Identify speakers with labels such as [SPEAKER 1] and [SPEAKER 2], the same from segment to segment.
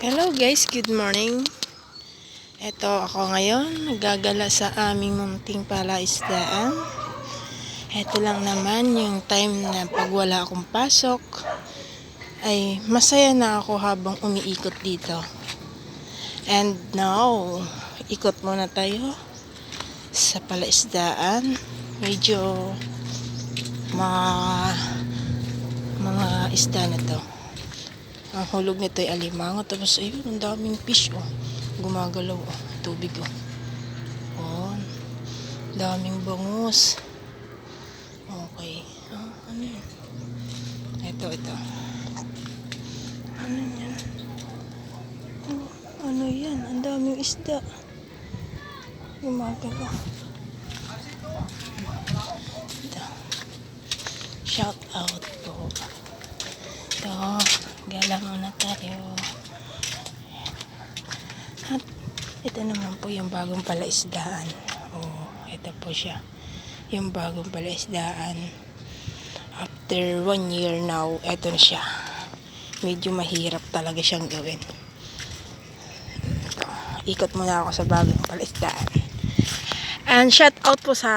[SPEAKER 1] Hello guys, good morning. Ito ako ngayon, nagagala sa aming munting palaisdaan. Ito lang naman yung time na pag wala akong pasok, ay masaya na ako habang umiikot dito. And now, ikot muna tayo sa palaisdaan. Medyo mga isda na to. Ang hulog nito ay alimango. Tapos ayun, ang daming fish gumagalaw tubig oh. Daming bangus. Okay. Ano yan? Ito. Ano yan? Ano yan? Ang daming isda. Gumagalaw. Ito. Shout out po. Ito. Gala muna tayo. At ito naman po yung bagong palaisdaan. Ito po siya. Yung bagong palaisdaan. After 1 year now, ito na siya. Medyo mahirap talaga siyang gawin. Ito. Ikot muna ako sa bagong palaisdaan. And shout out po sa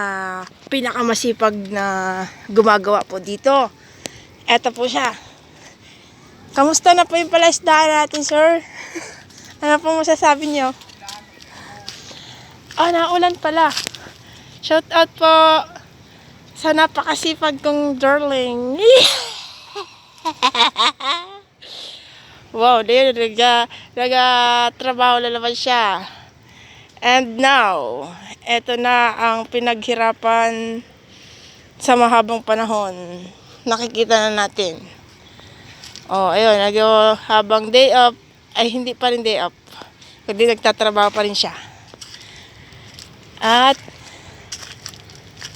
[SPEAKER 1] pinakamasipag na gumagawa po dito. Ito po siya. Kamusta na po yung palaisdaan natin, sir? Ano po masasabi nyo? Naulan pala. Shout out po sa napakasipag kong darling. Wow, nag-trabaho na naman siya. And now, eto na ang pinaghirapan sa mahabang panahon. Nakikita na natin. Ayun, habang day off, ay hindi pa rin day off. Kundi nagtatrabaho pa rin siya. At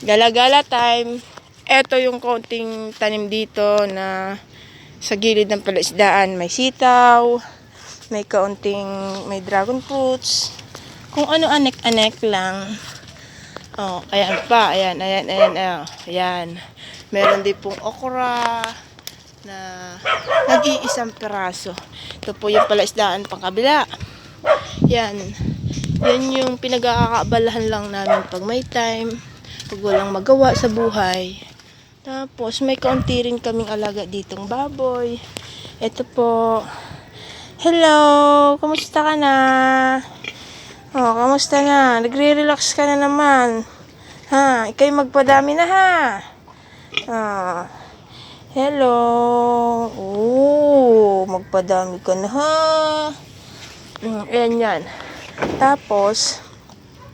[SPEAKER 1] gala-gala time. Ito yung konting tanim dito na sa gilid ng palaisdaan. May sitaw, may dragon fruits. Kung ano anek-anek lang. Ayan pa, ayan. Ayan. Meron din pong okra na nag-iisang piraso. Ito po yung palaisdaan pang kabila. Yan yung pinag-aakabalahan lang namin pag may time, pag walang magawa sa buhay. Tapos may kaunti rin kaming alaga ditong baboy. Ito po. Hello, kamusta ka na? Kamusta na? Nagre-relax ka na naman. Ikay magpadami na ha. Hello. Magpadami ka na ha. Ayan yan. Tapos,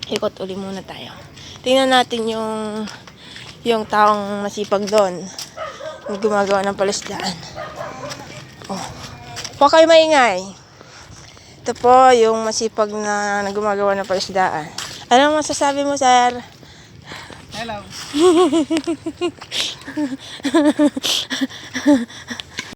[SPEAKER 1] ikot uli muna tayo. Tingnan natin yung taong masipag doon. Yung gumagawa ng palaisdaan. Huwag kayo maingay. Ito po yung masipag na gumagawa ng palaisdaan. Anong masasabi mo, sir?
[SPEAKER 2] Hello.